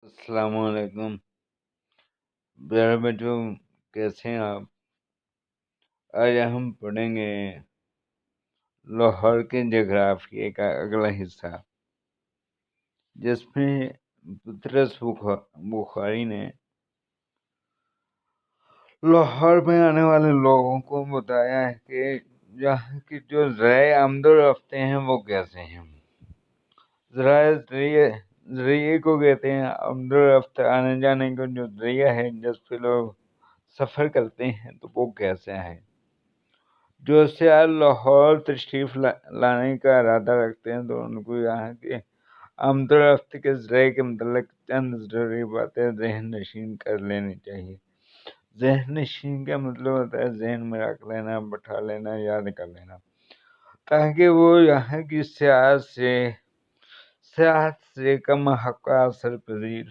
السلام علیکم پیارے بچوں، کیسے ہیں آپ؟ آج ہم پڑھیں گے لاہور کے جغرافیے کا اگلا حصہ، جس میں پطرس بخاری نے لاہور میں آنے والے لوگوں کو بتایا ہے کہ یہاں کی جو ذرائع آمد و رفت ہیں وہ کیسے ہیں۔ ذریعے کو کہتے ہیں آمد و رفت، آنے جانے کو جو ذریعہ ہے جس پہ لوگ سفر کرتے ہیں تو وہ کیسے ہے۔ جو سیاح لاہور تشریف لانے کا ارادہ رکھتے ہیں تو ان کو یہاں کے آمد و رفت کے ذرائع کے متعلق چند ضروری باتیں ذہن نشین کر لینی چاہیے۔ ذہن نشین کا مطلب ہوتا ہے ذہن میں رکھ لینا، بٹھا لینا، یاد کر لینا، تاکہ وہ یہاں کی سیاحت سے کم حقہ اثر پذیر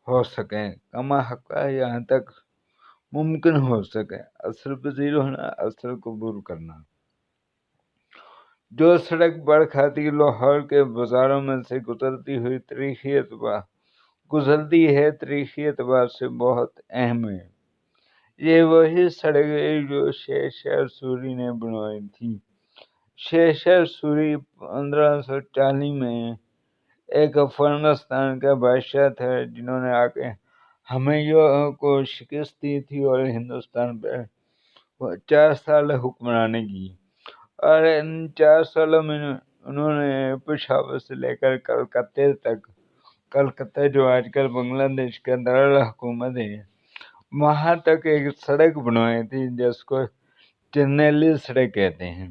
ہو سکیں، کم حقہ یہاں تک ممکن ہو سکے۔ اثر پذیر ہونا، اثر قبول کرنا۔ جو سڑک برکھاتی لاہور کے بازاروں میں سے گزرتی ہے تاریخی اعتبار سے بہت اہم ہے۔ یہ وہی سڑک ہے جو شیر سوری نے بنوائی تھی۔ شیر سوری 1540 میں ایک افغانستان کا بادشاہ تھا جنہوں نے آ کے ہمایوں کو شکست دی تھی اور ہندوستان پر 4 سال حکمرانی کی، اور ان 4 سالوں میں انہوں نے پشاور سے لے کر کلکتہ جو آج کل بنگلہ دیش کا دارالحکومت ہے، وہاں تک ایک سڑک بنوائی تھی جس کو چنیلی سڑک کہتے ہیں۔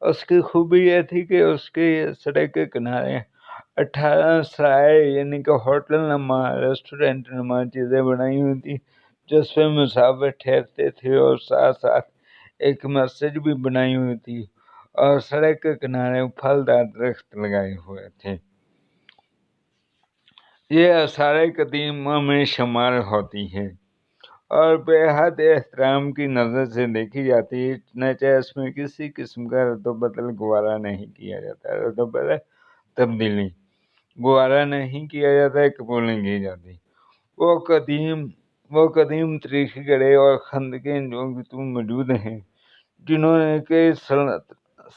اس کی خوبی یہ تھی کہ اس کی سڑک کے کنارے 18 سرائے یعنی کہ ہوٹل نما، ریسٹورینٹ نما چیزیں بنائی ہوئی تھی جس پہ مسافر ٹھہرتے تھے، اور ساتھ ساتھ ایک مسجد بھی بنائی ہوئی تھی، اور سڑک کے کنارے پھلدار درخت لگائے ہوئے تھے۔ یہ آثار قدیمہ میں شمار ہوتی ہے اور بے حد احترام کی نظر سے دیکھی جاتی ہے، چنانچہ اس میں کسی قسم کا رد و بدل گوارا نہیں کیا جاتا، رد و بدل تبدیلی گوارا نہیں کیا جاتا ہے، قبول نہیں کی جاتی۔ وہ قدیم تاریخی گڑھے اور خندقیں جو موجود ہیں جنہوں نے کئی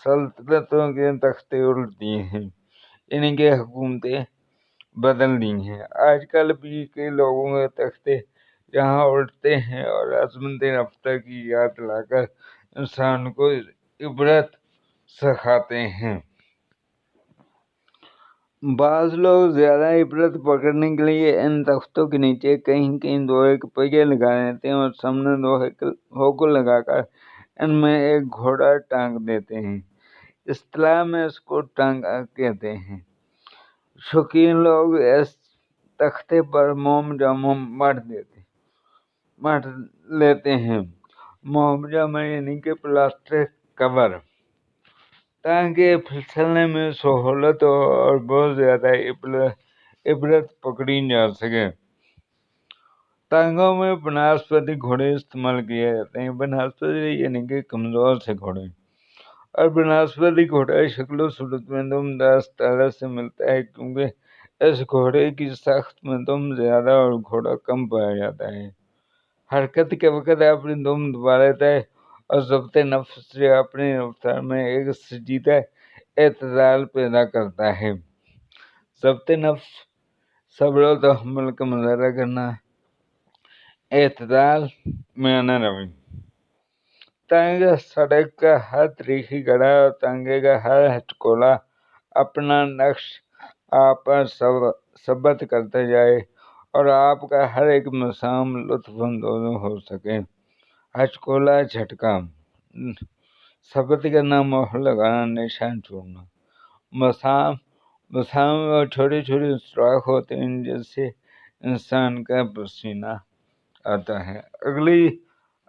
سلطنتوں کے تختے الٹ دیے ہیں، یعنی کہ حکومتیں بدل دی ہیں۔ آج کل بھی کئی لوگوں کے تختے یہاں الٹتے ہیں اور عظمت رفتہ کی یاد لا کر انسان کو عبرت سکھاتے ہیں۔ بعض لوگ زیادہ عبرت پکڑنے کے لیے ان تختوں کے نیچے کہیں لوہے کے پہیے لگا دیتے ہیں اور سامنے ہوکر لگا کر ان میں ایک گھوڑا ٹانگ دیتے ہیں۔ اصطلاح میں اس کو ٹانگا کہتے ہیں۔ شوقین لوگ اس تختے پر موم جام مٹ لیتے ہیں۔ موم جام یعنی کہ پلاسٹک کور، تاکہ پھسلنے میں سہولت ہو اور بہت زیادہ عبرت پکڑی جا سکے۔ ٹانگوں میں بناسپتی گھوڑے استعمال کیے جاتے ہیں۔ بناسپتی یعنی کہ کمزور سے گھوڑے، اور بناسپتی گھوڑا شکل و صورت میں دم دستارہ سے ملتا ہے، کیونکہ اس گھوڑے کی ساخت میں دم زیادہ اور گھوڑا کم پایا جاتا ہے۔ حرکت کے وقت اپنی دم دبا لیتا ہے اور ضبط نفس سے اپنی رفتار میں ایک سنجیدہ اعتدال پیدا کرتا ہے۔ ضبط نفس، صبر و تحمل کا مظاہرہ کرنا، اعتدال میں آنا روی۔ تانگے سڑک کا ہر تاریخی گڑھا اور تانگے کا ہر ہچکولا اپنا نقش آپ پر ثبت کرتا جائے اور آپ کا ہر ایک مسام لطف اندوز ہو سکے۔ ہچکولا، جھٹکا، ثبت کرنا، مہر لگانا، نشان چھوڑنا۔ مسام میں چھوٹے چھوٹے سوراخ ہوتے ہیں جس سے انسان کا پسینہ آتا ہے۔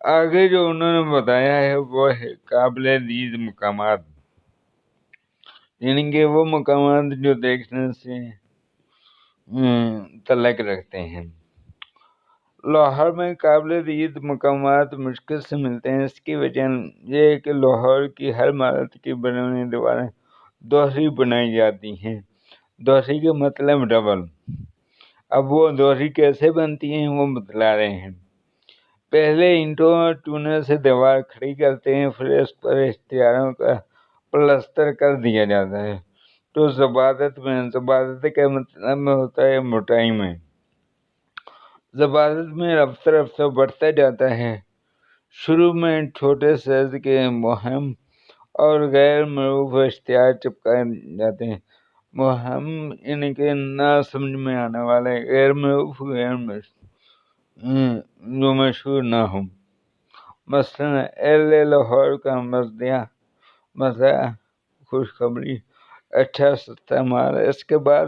آگے جو انہوں نے بتایا ہے وہ ہے قابل دید مقامات، یعنی کہ وہ مقامات جو دیکھنے سے تعلق رکھتے ہیں۔ لاہور میں قابل دید مقامات مشکل سے ملتے ہیں۔ اس کی وجہ یہ ہے کہ لاہور کی ہر عمارت کی بیرونی دیواریں دوہری بنائی جاتی ہیں۔ دوہری کا مطلب ڈبل۔ اب وہ دوہری کیسے بنتی ہیں وہ بتلا رہے ہیں۔ پہلے اینٹوں اور چونے سے دیوار کھڑی کرتے ہیں، پھر اس پر اشتہاروں کا پلستر کر دیا جاتا ہے۔ تو زبادت کا مطلب ہوتا ہے موٹائی میں۔ زبادت میں رفتہ رفتہ بڑھتا جاتا ہے۔ شروع میں چھوٹے سائز کے مہم اور غیر معروف اشتہار چپکائے جاتے ہیں۔ مہم یعنی کہ نہ سمجھ میں آنے والے، غیر معروف جو مشہور نہ ہوں۔ مثلاً اہل لاہور کا مزہ خوشخبری، اچھا سستا مال۔ اس کے بعد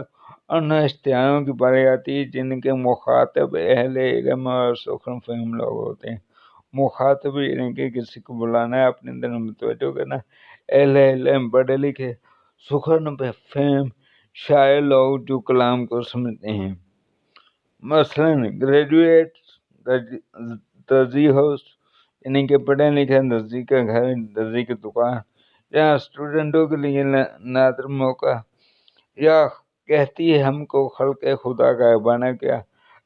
ان اشتہاروں کی باری آتی ہے جن کے مخاطب اہل علم اور سخن فہم لوگ ہوتے ہیں۔ مخاطب یعنی کہ کسی کو بلانا ہے، اپنے اندر متوجہ کرنا۔ اہل علم پڑھے لکھے، سخن فہم شاعر لوگ جو کلام کو سمجھتے ہیں۔ مثلاً گریجویٹ درزی ہاؤس یعنی کہ پڑھے لکھے درزی کا گھر، درزی کی دکان، جہاں اسٹوڈنٹوں کے لیے نادر موقع، یا کہتی ہے ہم کو خلق خدا کا ابانہ کیا۔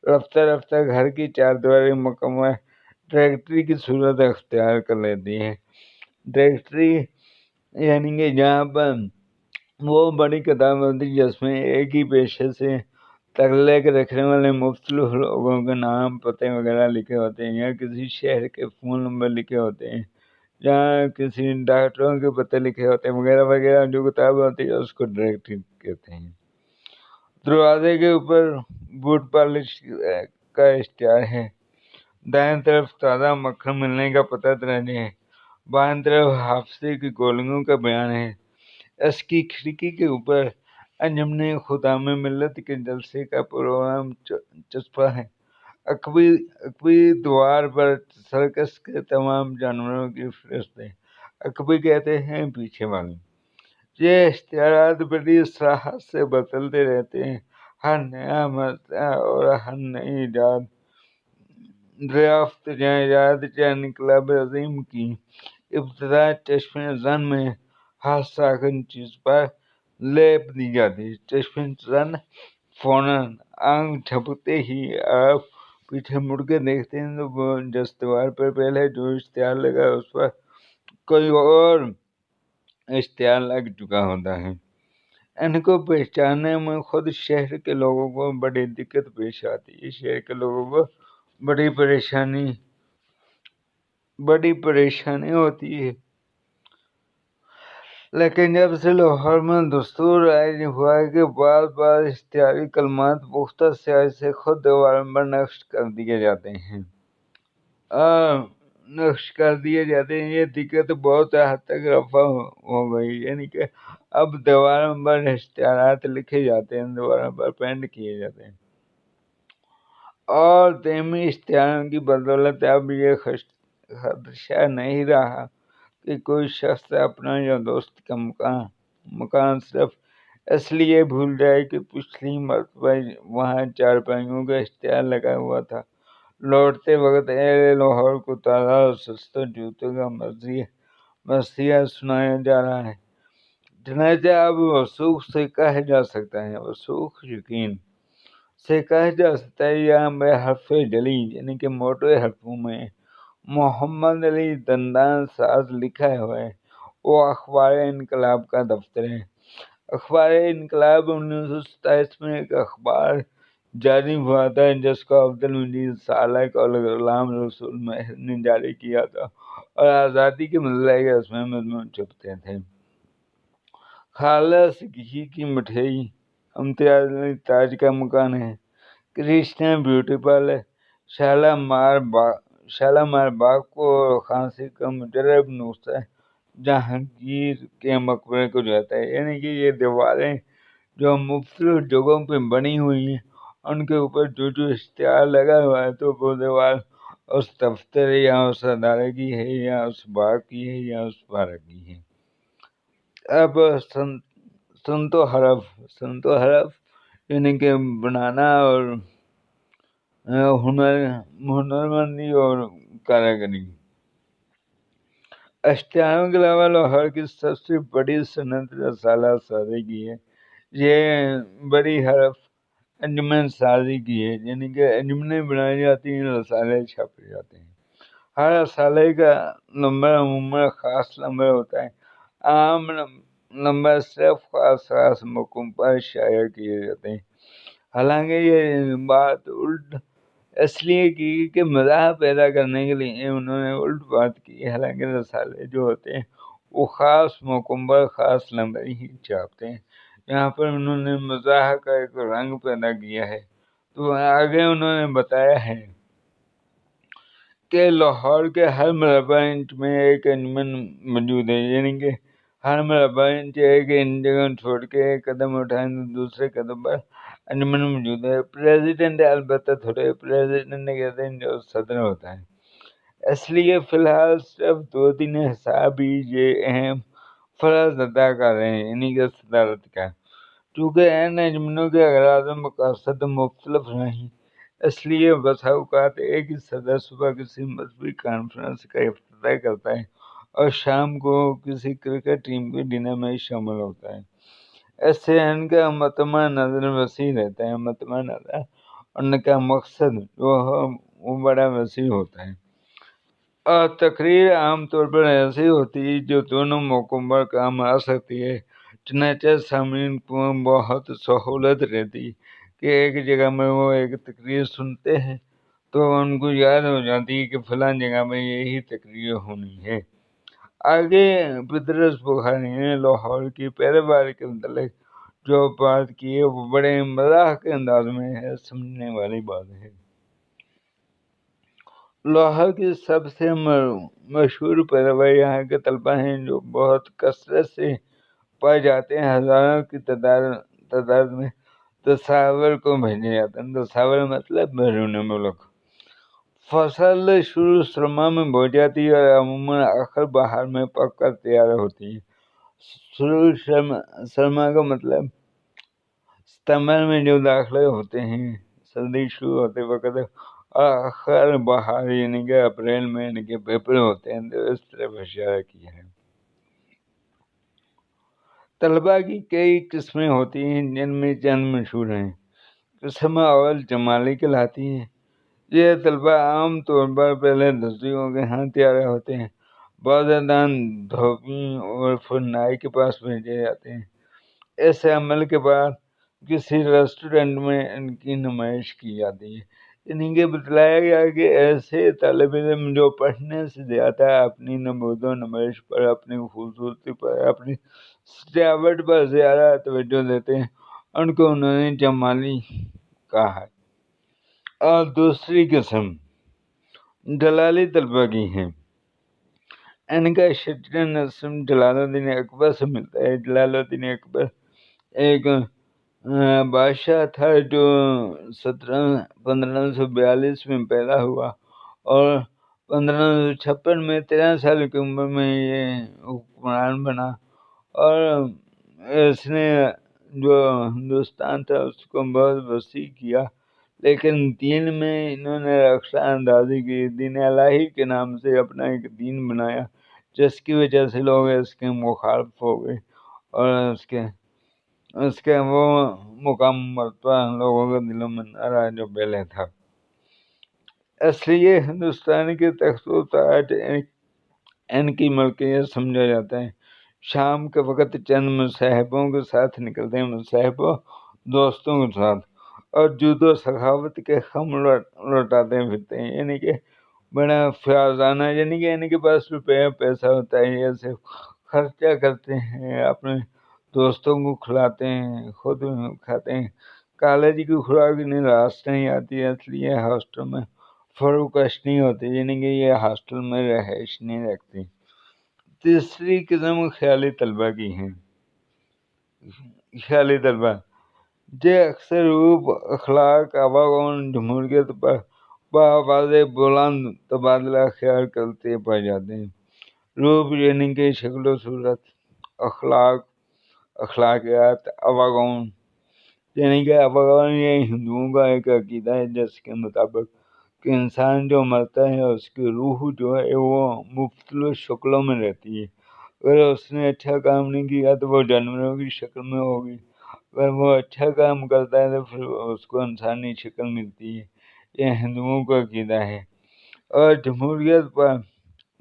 رفتہ رفتہ گھر کی چار دیواری مکمل ڈائریکٹری کی صورت اختیار کر لیتی ہے۔ ڈائریکٹری یعنی کہ جہاں پر وہ بڑی کتاب ہوتی ہے جس میں ایک ہی پیشے سے تعلق رکھنے والے مختلف لوگوں کے نام، پتے وغیرہ لکھے ہوتے ہیں، یا کسی شہر کے فون نمبر لکھے ہوتے ہیں، جہاں کسی ڈاکٹروں کے پتے لکھے ہوتے ہیں، وغیرہ وغیرہ۔ جو کتاب ہوتی ہے اس کو ڈائریکٹری کہتے ہیں۔ دروازے کے اوپر بوٹ پالش کا اشتہار ہے، دائیں طرف تازہ مکھن ملنے کا پتہ درج ہے، بائیں طرف حافظے کی گولیوں کا بیان ہے۔ اس کی کھڑکی کے اوپر انجمن خدا میں ملت کے جلسے کا پروگرام چسپاں ہے۔ عقبی دوار پر سرکس کے تمام جانوروں کی فہرست ہے۔ عقبی کہتے ہیں پیچھے والے۔ یہ اشتہارات بڑی صراحت سے بدلتے رہتے ہیں۔ ہر نیا مسئلہ اور ہر نئی ایجاد، دریافت یا ایجاد یا انقلاب عظیم کی ابتدا چشم زن میں ہر ساکن چیز پر لیپ دی جاتی ہے۔ چشم زن فوراً آنکھ جھپکتے ہی آپ پیچھے مڑ کے دیکھتے ہیں تو جس دیوار پر پہلے جو اشتہار لگا اس پر کوئی اور اشتہار لگ چکا ہوتا ہے۔ ان کو پہچاننے میں خود شہر کے لوگوں کو بڑی دقت پیش آتی ہے۔ شہر کے لوگوں کو بڑی پریشانی ہوتی ہے۔ لیکن جب سے لاہور میں دستور عائد ہوا ہے کہ بار بار اشتہاری کلمات پختہ سیاہی سے خود دیواروں پر نقش کر دیے جاتے ہیں، یہ دقت بہت حد تک رفع ہو گئی۔ یعنی کہ اب دیواروں پر اشتہارات لکھے جاتے ہیں، دیواروں پر پینٹ کیے جاتے ہیں، اور دیمی اشتہاروں کی بدولت اب یہ خدشہ نہیں رہا کہ کوئی شخص اپنا یا دوست کا مکان صرف اس لیے بھول جائے کہ پچھلی مرتبہ وہاں چارپائیوں کا اشتہار لگا ہوا تھا۔ لوٹتے وقت اہل لاہور کو تازہ اور سستا جوتوں کا مزیح سنایا جا رہا ہے۔ چنانچہ اب وثوق سے کہا جا سکتا ہے، وثوق یقین سے کہا جا سکتا ہے، یہاں بے حرف جلی یعنی کہ موٹے حرفوں میں محمد علی دندان ساز لکھا ہوا ہے۔ وہ اخبار انقلاب کا دفتر ہے۔ اخبار انقلاب 1927 میں ایک اخبار جاری ہوا تھا جس کو عبدالمجید سالک اور غلام رسول مہر نے جاری کیا تھا، اور آزادی کے مسئلے کے اس میں مضمون چھپتے تھے۔ خالص گھی کی مٹھائی امتیاز علی تاج کا مکان ہے، کرشنا بیوٹی پارلر شالامار باغ کو اور کھانسی کا مجرب نسخہ جہانگیر کے مقبرے کو جاتا ہے۔ یعنی کہ یہ دیواریں جو مختلف جگہوں پہ بنی ہوئی ہیں، ان کے اوپر جو اشتہار لگا ہوا ہے تو وہ دیوار اس دفتر یا اس ادارے کی ہے، یا اس باغ کی ہے، یا اس پارک کی ہے۔ اب سنتو حرف یعنی کہ بنانا اور ہنرمندی اور کاریگری۔ اشتہاروں کے علاوہ لاہور کی سب سے بڑی صنعت رسالہ سازی کی ہے۔ یہ بڑی حرف انجمن سازی کی ہے، یعنی کہ انجمنیں بنائی جاتی ہیں، رسالے چھاپے جاتے ہیں۔ ہر رسالے کا نمبر عموماً خاص نمبر ہوتا ہے، عام نمبر صرف خاص موقعوں پر شائع کیے جاتے ہیں۔ حالانکہ یہ بات الٹ اس لیے کی کہ مزاح پیدا کرنے کے لیے انہوں نے الٹ بات کی، حالانکہ رسالے جو ہوتے ہیں وہ خاص موقعوں پر خاص نمبر ہی چھاپتے ہیں۔ یہاں پر انہوں نے مزاح کا ایک رنگ پیدا کیا ہے۔ تو آگے انہوں نے بتایا ہے کہ لاہور کے ہر مربع انچ میں ایک انجمن موجود ہے، یعنی کہ ہر مربع انچ ایک جگہ چھوڑ کے ایک قدم اٹھائیں تو دوسرے قدم پر انجمن موجود ہے۔ پریزیڈنٹ البتہ تھوڑے پریزیڈنٹ کہتے ہیں جو صدر ہوتا ہے، اس لیے فی الحال صرف 2-3 حساب ہی یہ اہم فرض ادا کر رہے ہیں، یعنی کہ صدارت کا۔ چونکہ ان انجمنوں کے اغراض و مقاصد مختلف نہیں، اس لیے بسا اوقات ایک ہی صدر صبح کسی مذہبی کانفرنس کا افتتاح کرتا ہے اور شام کو کسی کرکٹ ٹیم کے ڈنر میں شامل ہوتا ہے۔ اس سے ان کا مطمع نظر وسیع رہتا ہے، مطمع نظر ان کا مقصد جو ہے وہ بڑا وسیع ہوتا ہے۔ اور تقریر عام طور پر ایسی ہوتی ہے جو دونوں موقعوں پر کام آ سکتی ہے، چنانچہ سامعین کو بہت سہولت رہتی کہ ایک جگہ میں وہ ایک تقریر سنتے ہیں تو ان کو یاد ہو جاتی ہے کہ فلاں جگہ میں یہی تقریر ہونی ہے۔ آگے پطرس بخاری نے لاہور کی پیرواری کے متعلق جو بات کی ہے وہ بڑے مزاح کے انداز میں ہے، سمجھنے والی بات ہے۔ لاہور کی سب سے مشہور پیروار یہاں کے طلبہ ہیں جو بہت کثرت سے پائے جاتے ہیں، ہزاروں کی تعداد میں تصاویر کو بھیجے جاتے ہیں۔ تصاویر مطلب بیرون ملک۔ فصل شروع سرما میں بو جاتی ہے اور عموماً آخر بہار میں پک کر تیار ہوتی ہے۔ شروع سرما کا مطلب ستمبر میں جو داخلے ہوتے ہیں سردی شروع ہوتے وقت، اور آخر بہار یعنی کہ اپریل میں یعنی کہ پیپر ہوتے ہیں، تو اس طرف اشارہ کیا ہے۔ طلبہ کی کئی قسمیں ہوتی ہیں جن میں چند مشہور ہیں۔ قسم اول جمالی کہلاتی ہے۔ یہ طلبہ عام طور پر پہلے دستیوں کے ہاں تیار ہوتے ہیں، بعض دان دھوبی اور پھر نائی کے پاس بھیجے جاتے ہیں۔ اس عمل کے بعد کسی ریسٹورنٹ میں ان کی نمائش کی جاتی ہے، یعنی کہ بتلایا گیا کہ ایسے طالب علم جو پڑھنے سے زیادہ اپنی نمود و نمائش پر، اپنی خوبصورتی پر، اپنی سجاوٹ پر زیادہ توجہ دیتے ہیں، ان کو انہوں نے جمالی کہا ہے۔ اور دوسری قسم جلالی طلبہ کی ہیں۔ ان کا شجر نسب جلال الدین اکبر سے ملتا ہے۔ جلال الدین اکبر ایک بادشاہ تھا جو 1542 میں پیدا ہوا اور 1556 میں 13 سال کی عمر میں یہ حکمران بنا، اور اس نے جو ہندوستان تھا اس کو بہت وسیع کیا، لیکن دین میں انہوں نے رخصا اندازی کی، دین الہی کے نام سے اپنا ایک دین بنایا، جس کی وجہ سے لوگ اس کے مخالف ہو گئے اور اس کے وہ مقام مرتبہ لوگوں کے دلوں میں نہ رہا جو پہلے تھا۔ اس لیے ہندوستان کے تخت و تاج ان کی ملکیت سمجھا جاتا ہے۔ شام کے وقت چند مصاحبوں کے ساتھ نکلتے ہیں، مصاحبوں دوستوں کے ساتھ، اور جود و سخاوت کے خم لوٹاتے پھرتے ہیں، یعنی کہ بڑا فیاضانہ، یعنی کہ ان کے پاس روپیہ پیسہ ہوتا ہے، ایسے خرچہ کرتے ہیں، اپنے دوستوں کو کھلاتے ہیں، خود کھاتے ہیں۔ کالج کی خوراک انہیں راس نہیں آتی ہے، اس لیے ہاسٹل میں فروکش نہیں ہوتی، یعنی کہ یہ ہاسٹل میں رہائش نہیں رکھتی۔ تیسری قسم خیالی طلبہ کی ہیں۔ خیالی طلبہ یہ اکثر روپ، اخلاق، آواگون، جمہوریت پر بآواز بلند تبادلہ خیال کرتے پائے جاتے ہیں۔ روپ یعنی کہ شکل و صورت، اخلاق، اخلاقیات، آواگون یعنی کہ آواگون یہ ہندوؤں کا ایک عقیدہ ہے جس کے مطابق کہ انسان جو مرتا ہے اس کی روح جو ہے وہ مختلف شکلوں میں رہتی ہے۔ اگر اس نے اچھا کام نہیں کیا تو وہ جانوروں کی شکل میں ہوگی، پر وہ اچھا کام کرتا ہے تو پھر اس کو انسانی شکل ملتی ہے، یہ ہندوؤں کا عقیدہ ہے۔ اور جمہوریت پر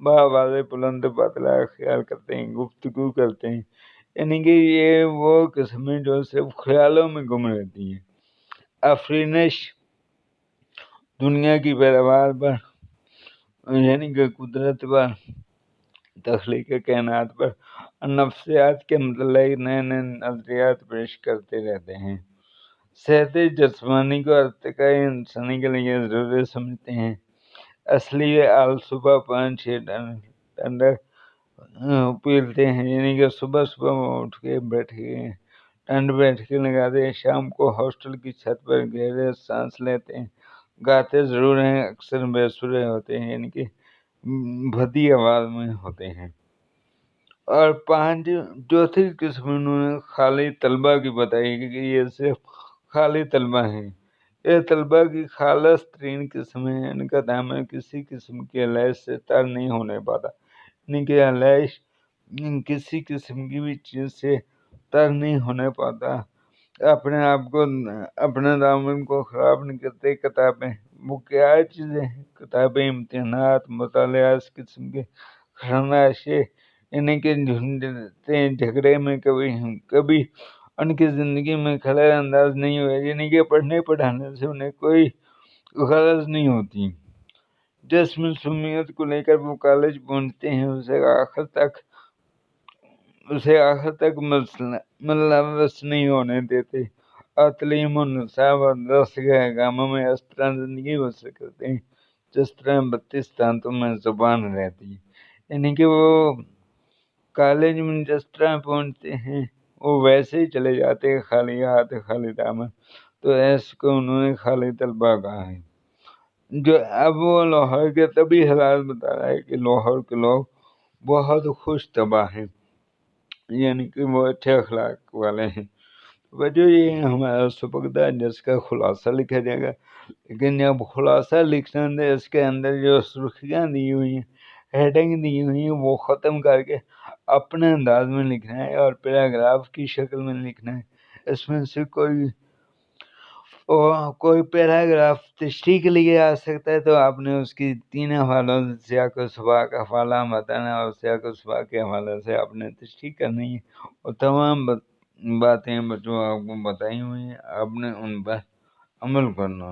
بآواز بلند باطلا خیال کرتے ہیں، گفتگو کرتے ہیں، یعنی کہ یہ وہ قسمیں جو صرف خیالوں میں گم رہتی ہیں۔ آفرینش دنیا کی پیداوار پر، یعنی کہ قدرت پر، تخلیق کائنات پر، نفسیات کے متعلق نئے نئے نظریات پیش کرتے رہتے ہیں۔ صحت جسمانی کو ارتقاء انسانی کے لیے ضروری سمجھتے ہیں۔ اصلی آل صبح 5-6 ٹنڈر پیلتے ہیں، یعنی کہ صبح صبح اٹھ کے بیٹھ کے لگاتے ہیں، شام کو ہاسٹل کی چھت پر گہرے سانس لیتے ہیں، گاتے ضرور ہیں، اکثر بے سرے ہوتے ہیں، یعنی کہ بھدی آواز میں ہوتے ہیں۔ اور 5 چوتھی قسم انہوں نے خالی طلبہ کی بتائی کہ یہ صرف خالی طلبہ ہیں۔ یہ طلبہ کی خالص ترین قسم ہے، ان کا دامن کسی قسم کی علائش سے تر نہیں ہونے پاتا، یعنی کہ علائش کسی قسم کی بھی چیز سے تر نہیں ہونے پاتا، اپنے آپ کو، اپنے دامن کو خراب نہیں کرتے۔ کتابیں، وہ کیا چیزیں ہیں؟ کتابیں، امتحانات، مطالعہ، اس قسم کے خرمائشیں، یعنی کہ جھگڑے میں کبھی ان کی زندگی میں خلل انداز نہیں ہوئے، یعنی کہ پڑھنے پڑھانے سے انہیں کوئی غرض نہیں ہوتی۔ جس معصومیت کو لے کر وہ کالج پہنچتے ہیں اسے آخر تک ملوث نہیں ہونے دیتے، اور تعلیم و نصاب اور درس گاہ گاموں میں اس طرح زندگی بسر کرتے ہیں جس طرح 32 دانتوں میں زبان رہتی ہے، یعنی کہ وہ کالج میں جس طرح پہنچتے ہیں وہ ویسے ہی چلے جاتے ہیں، خالی ہاتھ خالی دامن۔ تو ایسے کو انہوں نے خالی طلبہ کہا ہے۔ جو اب وہ لاہور کے طبی حالات بتا رہا ہے کہ لاہور کے لوگ بہت خوش طبع ہیں، یعنی کہ وہ اچھے اخلاق والے ہیں۔ وجہ یہ ہے ہمارا سبکدہ جس کا خلاصہ لکھا جائے گا، لیکن جب خلاصہ لکھنا ہے اس کے اندر جو سرخیاں دی ہوئی ہیں، ہیڈنگ دی ہوئی ہیں، وہ ختم کر کے اپنے انداز میں لکھنا ہے اور پیراگراف کی شکل میں لکھنا ہے۔ اس میں سے کوئی پیراگراف تشریح کے لیے آ سکتا ہے، تو آپ نے اس کی 3 حوالوں سے سیاق و سباق کا حوالہ بتانا، اور سیاق و سباق کے حوالے سے آپ نے تشریح کرنی ہے، اور تمام باتیں جو آپ کو بتائی ہوئی ہیں آپ نے ان پر عمل کرنا۔